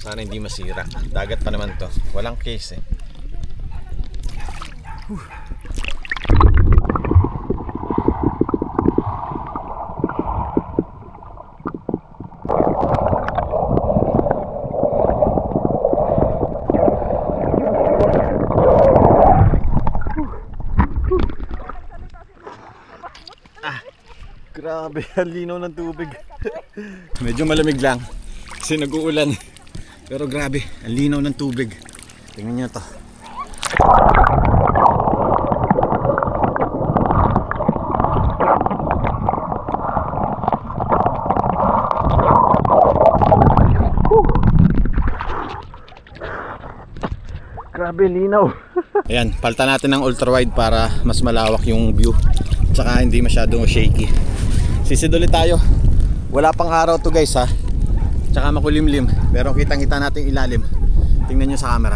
Sana hindi masira. Dagat pa naman to. Walang case eh. Grabe, ang linaw ng tubig. Medyo malamig lang kasi nag-uulan. Pero grabe, ang linaw ng tubig. Tingnan nyo to. Grabe, linaw. Ayan, palitan natin ng ultra wide para mas malawak yung view. Tsaka hindi masyadong shaky. Sisid ulit tayo. Wala pang araw to guys ha. Tsaka makulimlim, pero kitang-kita natin ilalim. Tingnan nyo sa camera.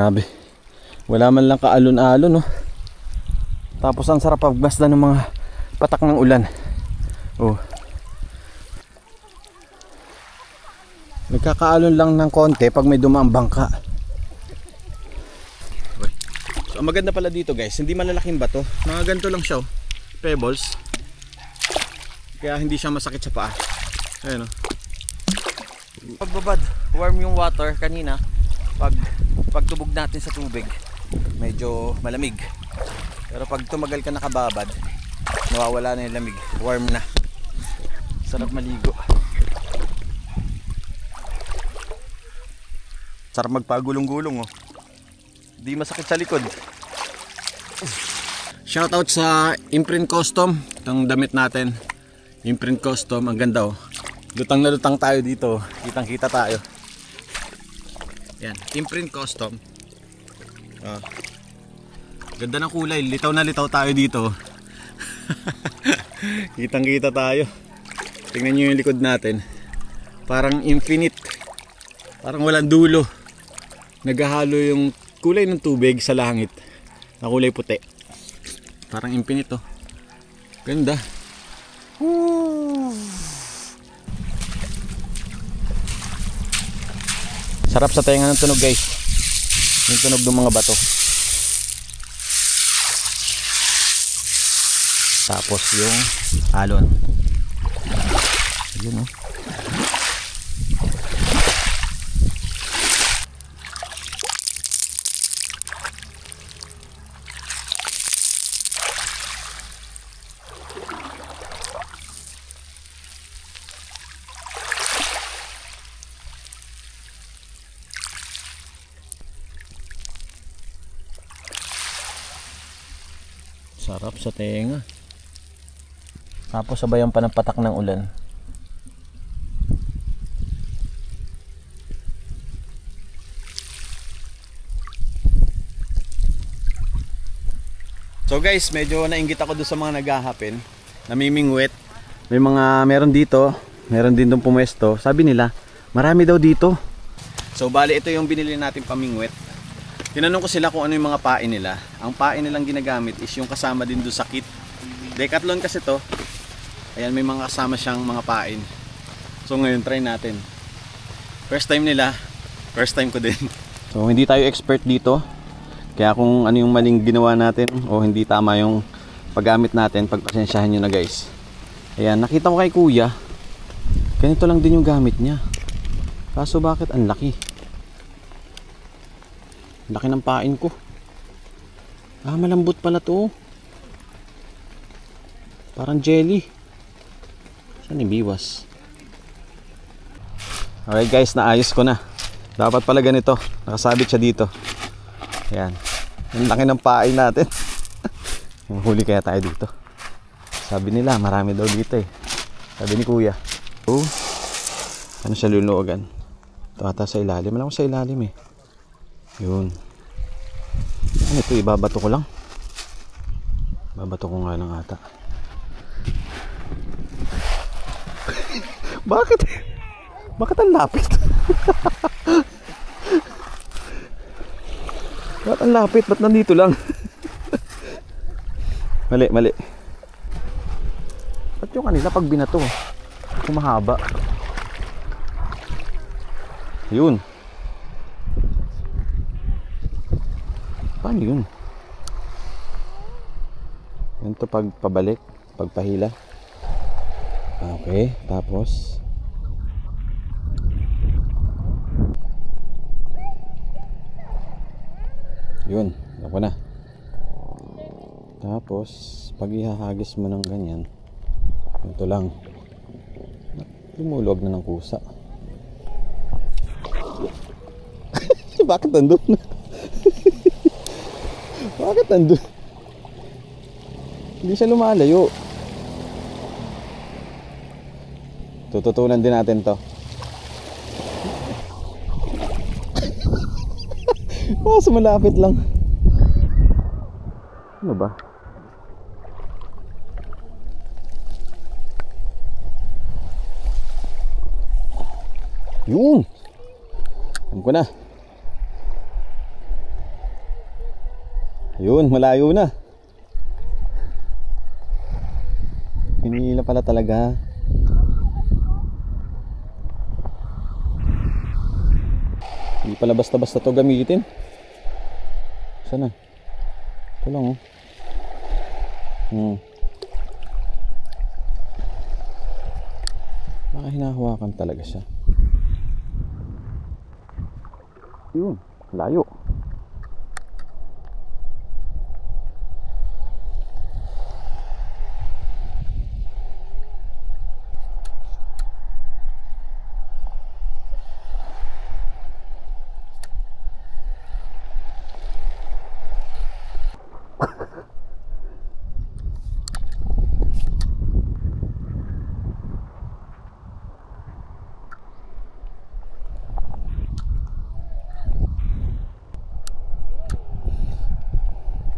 Grabe. Wala man lang kaalon-alon, no? Tapos ang sarap pagbasda ng mga patak ng ulan. Oh. Nagkakaalon lang ng konti pag may dumaang bangka. So, ang maganda pala dito guys, hindi malalaking bato. Mga ganito lang siya, oh. Pebbles. Kaya hindi siya masakit sa paa. Ayan, oh. Pagbabad, warm yung water kanina. Pagtubog natin sa tubig, medyo malamig. Pero pag tumagal ka nakababad, nawawala na yung lamig. Warm na. Sarap maligo. Sarap magpagulong-gulong, oh. Di masakit sa likod. Shoutout sa Imprint Custom. Itong damit natin, Imprint Custom, ang ganda, oh. Lutang na lutang tayo dito. Kitang kita tayo. Yan, Imprint Custom. Ganda ng kulay. Litaw na litaw tayo dito. Kitang kita tayo. Tingnan nyo yung likod natin. Parang infinite. Parang walang dulo. Naghahalo yung kulay ng tubig sa langit na kulay puti. Parang infinite, oh. Ganda. Sarap sa tenga ng tunog guys. Yung tunog ng mga bato. Tapos yung alon. Yun, oh. Sarap sa tenga. Tapos sabayan pa ng patak ng ulan. So guys, medyo nainggit ako doon sa mga naghahapin, namimingwit. Meron dito, meron din doon pumwesto. Sabi nila, marami daw dito. So bali ito yung binili natin pamingwit. Tinanong ko sila kung ano yung mga pain nila. Ang pain nilang ginagamit is yung kasama din doon sa kit. Decathlon kasi to. Ayan, may mga kasama siyang mga pain. So ngayon try natin. First time nila, first time ko din. So hindi tayo expert dito. Kaya kung ano yung maling ginawa natin o hindi tama yung paggamit natin, pagpasensyahan nyo na guys. Ayan, nakita ko kay kuya, ganito lang din yung gamit niya. Kaso bakit ang laki? Laki ng pain ko. Ah, malambot pala to. Parang jelly. Saan ibiwas? Okay guys, naayos ko na. Dapat pala ganito. Nakasabit siya dito. Ayan. Ang laki ng pain natin. Huli kaya tayo dito. Sabi nila, marami daw dito eh. Sabi ni kuya. Oh, ano siya luluogan? Ito ata sa ilalim. Alam ko sa ilalim eh. Yun. Ano ito? Ibabato ko lang. Babato ko nga lang ata. Bakit? Bakit ang lapit? Bakit ang lapit? Ba't nandito lang? Mali, mali. Ba't yung kanila pag binato? Kumahaba. Yun. Paano yun? Yan to pag pabalik, pagpahila. Okay, tapos yun, ako na. Tapos pag ihahagis mo ng ganyan, ito lang, lumulog na ng kusa. Bakit nandun? Bakit nandun? Hindi siya lumalayo. Tututunan din natin to. Mas malapit lang. Ano ba? Yun. Alam ko na. Ayun, malayo na. Hinihila pala talaga. Hindi pala basta-basta to gamitin. Sana? Ito lang oh. Baka hinahawakan talaga siya. Yun, layo.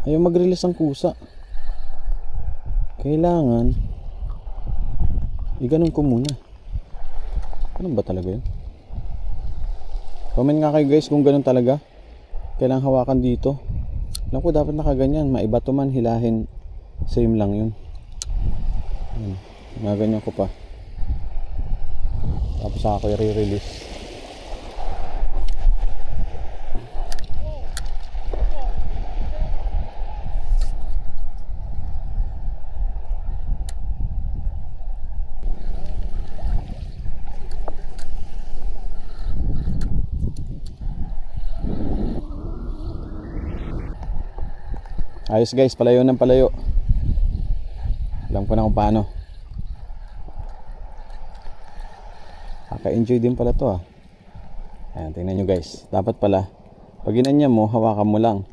Ayaw mag-release ang kusa. Kailangan iganon ko muna. Ganun ba talaga yun? Comment nga kayo guys kung ganun talaga. Kailangan hawakan dito. Alam ko dapat nakaganyan. Maiba to man, hilahin. Same lang yun. Ganyan ko pa. Tapos ako i-release. Ayos guys, palayo ng palayo. Alam ko na kung paano. Kaka-enjoy din pala to ah. Ayan, tingnan nyo guys. Dapat pala, pag ginanya mo, hawakan mo lang.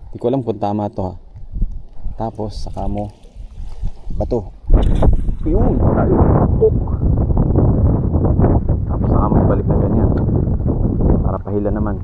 Hindi ko alam kung tama to ha. Tapos, saka mo bato. Yun, tayo. Tapos saka mo ibalik na ganyan. Para pahila naman.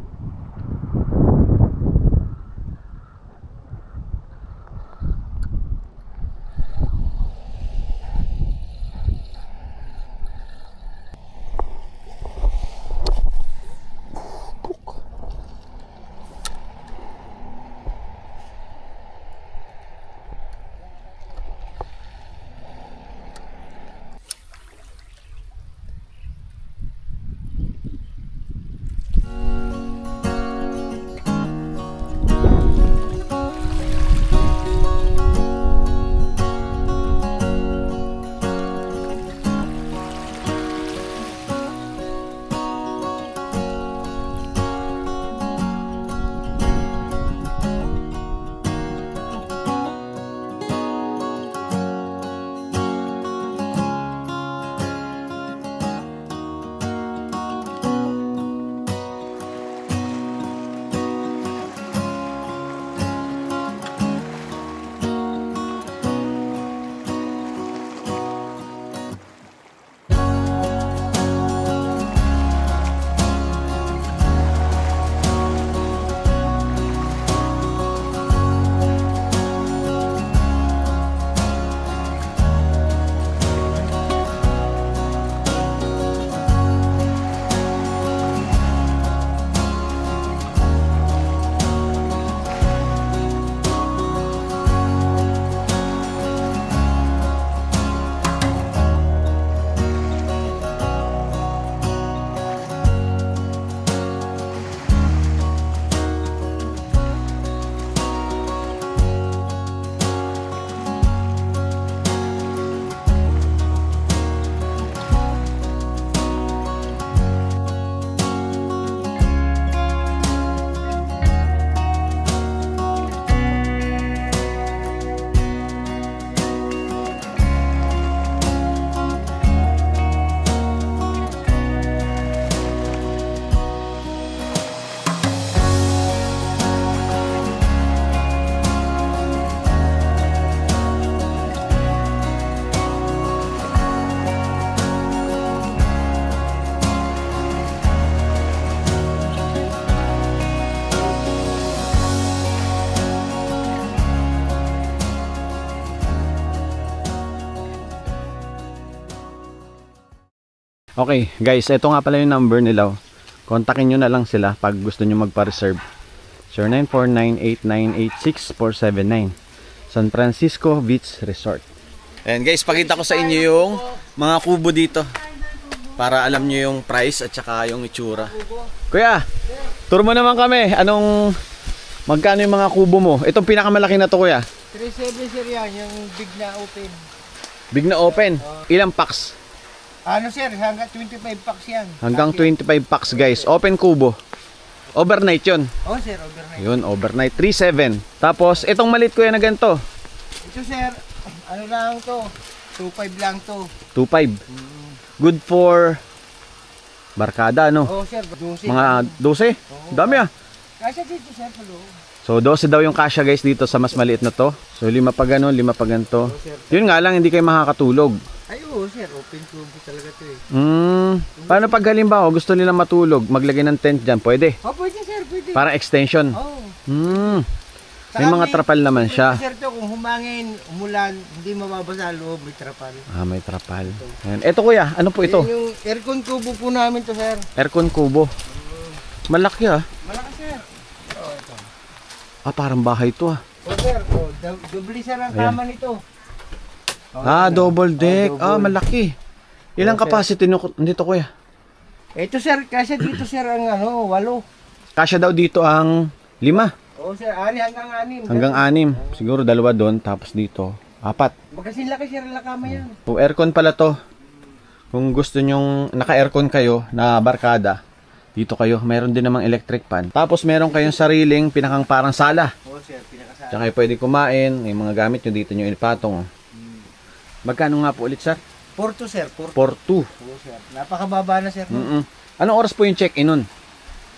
Okay guys, ito nga pala yung number nila. Kontakin nyo na lang sila pag gusto nyo magpa-reserve. 0949-898-6479. San Francisco Beach Resort. And guys, pakita ko sa inyo yung mga kubo dito para alam nyo yung price at saka yung itsura. Kuya, tour mo naman kami. Magkano yung mga kubo mo? Itong pinakamalaki na to, kuya. 3.7 sir yan, yung big na open. Big na open. Ilang packs? Ano sir, hanggang 25 packs yan. Hanggang 25 packs guys. Open kubo. Overnight yun. Oh sir, overnight. Yun, overnight. 3.7. Tapos, itong malit kuya na ganito. Ito sir, ano lang to? 2.5 lang to. 2.5. Good for barkada, no? Oh sir, 12. Mga 12. Dami ah. Kasi dito sir, hello. So 12 daw yung kasya guys dito sa mas maliit na to. So 5 pa ganun, 5 pa ganito. Yun nga lang, hindi kayo makakatulog. Ay oo sir, open kubo talaga to eh. Paano pag halimbawa gusto nila matulog, maglagay ng tent dyan, pwede? Oh pwede sir, pwede. Para extension. Oh. May mga trapal naman siya. Sir to, kung humangin, umulan, hindi mababasa loob, may trapal. May trapal. Ayan. Ito kuya, ano po ito? Yan yung aircon kubo po namin to sir. Aircon kubo. Malaki ah. Malaki sir. Oh, ito. Parang bahay to ah. Oh sir, oh, doble sir ang kama nito. Double deck. double. Malaki. Ilang capacity nito kuya? Ito sir, kasi dito sir ang 8. Kasya daw dito ang 5. Oo sir, hanggang 6. Hanggang 6. Siguro 2 doon, tapos dito 4. Magkasin laki sir ang kama yan. So aircon pala to. Kung gusto nyong naka-aircon kayo na barkada, dito kayo. Meron din namang electric fan. Tapos meron kayong sariling pinakang parang sala. Oo sir, pinakasala. Diyan kayo pwede kumain. May mga gamit nyo dito nyo ilipatong. Magkano nga po ulit sir? 4-2 sir, 4-2. 4-2. Oo sir, napakababa na sir. Anong oras po yung check-in nun?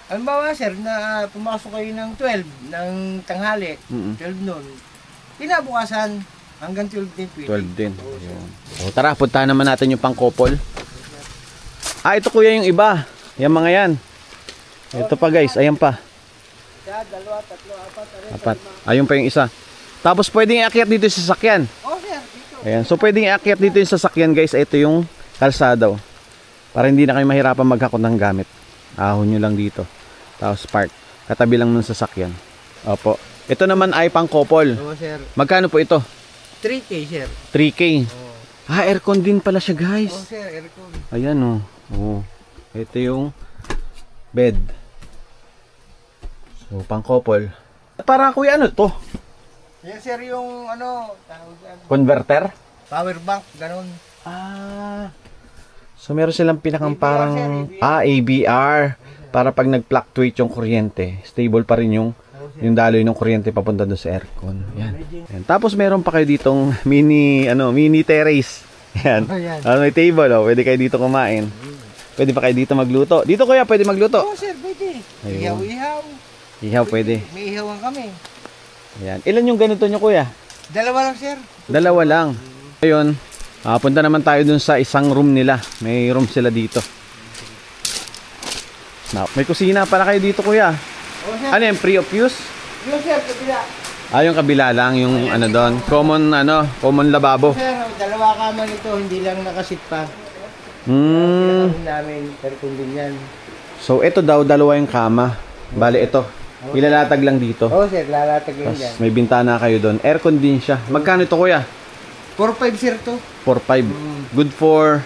Halimbawa sir, na pumasok kayo ng 12 ng tanghali, 12 noon. Kinabukasan hanggang 12 din pwede. 12 din. So tara, puntahan naman natin yung pang-couple. Ito kuya yung iba. Yung mga yan. Ito pa guys, ayan pa. 1, 2, 3, 4, 5. Ayun pa yung isa. Tapos pwedeng iakyat dito sa sasakyan. Oo sir, dito. Ayan. So pwedeng iakyat dito yung sasakyan guys. Ito yung kalsada. Para hindi na kayo mahirapan maghakot ng gamit. Ahon nyo lang dito. Tapos park. Katabi lang ng sasakyan. Opo. Ito naman ay pang couple. Oo sir. Magkano po ito? 3K sir. 3K. Aircon din pala siya guys. Oo sir, aircon. Ayan oh. Ito yung bed. So pang couple. Para kuya ano to? Yan sir yung tawag yan. Converter? Power bank, ganun. So meron silang pinakang ABR, parang sir, ABR para pag nag-fluctuate yung kuryente, stable pa rin yung daloy ng kuryente papunta doon sa aircon. Yan. Yan. Tapos meron pa kayo ditong mini terrace. Yan. May table pwede kayo dito kumain. Pwede pa kayo dito magluto. Dito kuya pwede magluto. Oo sir, pwede. Ayun. Ihaw. Ihaw pwede. May ihawan kami. Yan. Ilan yung ganito nyo kuya? 2 lang sir. 2 lang. Ayun. Punta naman tayo dun sa isang room nila. May room sila dito. May kusina pala kayo dito kuya. Oo sir. Ano yung free of use? Yung sir, kabila. Yung kabila lang yung doon. Common lababo. Sir, 2 kama nito, hindi lang nakasit pa. Namin, aircon din yan. So ito daw 2 yung kama. Bale ito. Ilalatag lang dito. Oo sir, lalatag yan dyan. May bintana kayo doon. Aircon din siya. Magkano ito kuya? 4.5 sir to. 4.5. Good for...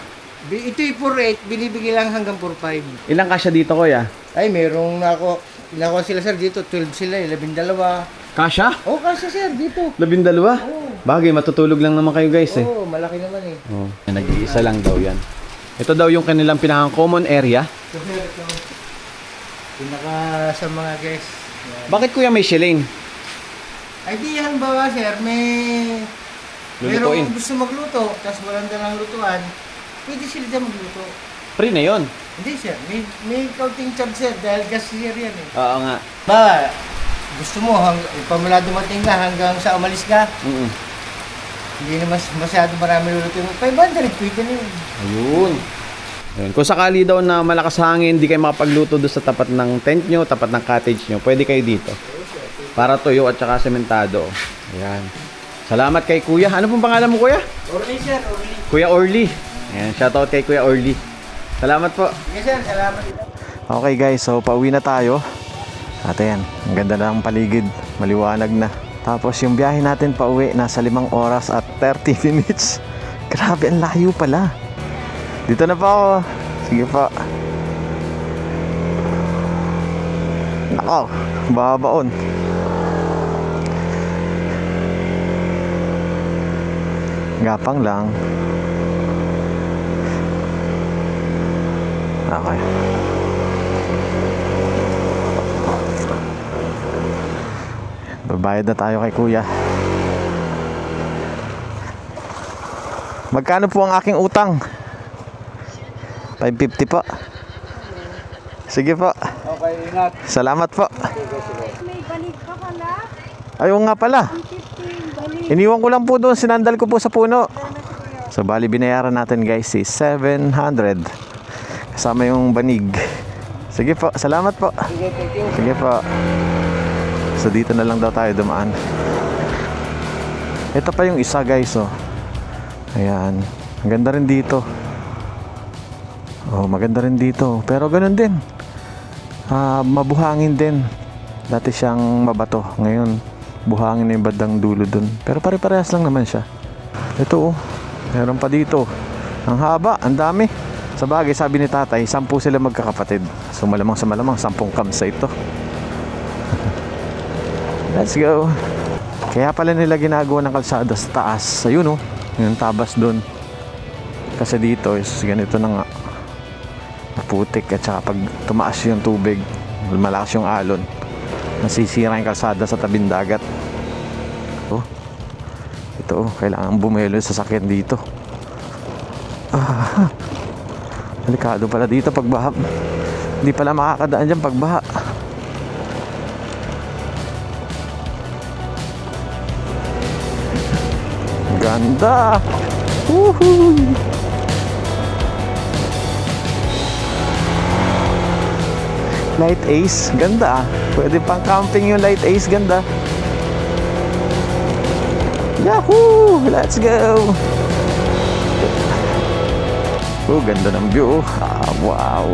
Ito yung 4.8, binibigay lang hanggang 4.5. Ilang kasya dito kuya? Ay, merong nakuha sila sir dito, 12 sila, 12. Kasya? Oo, kasi sir, dito. 12? Bagay, matutulog lang naman kayo guys eh. Oo, malaki naman eh. Nag-iisa lang daw yan. Ito daw yung kanilang pinakang common area. Ito sir, ito. Pinaka sa mga guests. Yan. Bakit kuya may shilling? Ay di yan bawa sir, Lulutuin. merong gusto magluto, tapos walang dalang lutuan, pwede sila dyan magluto. Free na yon. Hindi sir, may counting charge sir, dahil gas sir yan eh. Oo nga. Ba, gusto mo, pamula dumating ka hanggang sa umalis ka, hindi na masyado marami lulutuin. 500, pwede na yun. Ayun. Kung sakali daw na malakas hangin, hindi kayo makapagluto doon sa tapat ng tent nyo, tapat ng cottage nyo, pwede kayo dito. Para tuyo at saka sementado. Ayan. Salamat kay kuya. Ano pong pangalan mo kuya? Orly sir, Orly. Kuya Orly. Ayan, shoutout kay Kuya Orly. Salamat po. Yes sir, salamat. Okay guys, so pauwi na tayo. At ayan, ang ganda na ng paligid, maliwanag na. Tapos yung biyahe natin pa uwi, nasa 5 oras at 30 minutes. Grabe, ang layo pala. Dito na po ako. Sige po. Nako, babaon. Gapang lang. Okay. Babayad na tayo kay kuya. Magkano po ang aking utang? 550 po. Sige po. Okay, ingat. Salamat po. May balik ka pala. Ayaw nga pala. 15 balik. Iniwan ko lang po doon. Sinandal ko po sa puno. So bali binayaran natin guys is 700. Kasama yung banig. Sige po. Salamat po. Sige, thank you. Sige po. So dito na lang daw tayo dumaan. Ito pa yung isa guys oh. Ayan. Ang ganda rin dito. Oh, maganda rin dito. Pero ganun din. Mabuhangin din. Dati siyang mabato. Ngayon, buhangin na yung bandang dulo dun. Pero pare-parehas lang naman siya. Ito oh. Meron pa dito. Ang haba, ang dami. Sa bagay, sabi ni tatay, 10 sila magkakapatid. So malamang sa malamang, 10 campsite to. Let's go. Kaya pala nila ginagawa ng kalsada sa taas. Ayun oh. Yung tabas dun. Kasi dito is ganito na nga. Maputik at saka pag tumaas yung tubig, malakas yung alon, nasisira yung kalsada sa tabing dagat. Oh. Ito oh, kailangan bumelo sa sasakyan dito. Delikado pala dito pag baha. Hindi pala makakadaan dyan pag baha. Ganda! Woohoo! Light Ace, ganda ah. Pwede pang camping yung Light Ace, ganda. Yahoo! Let's go! Oh, ganda ng view. Ah, wow!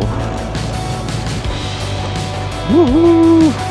Woohoo!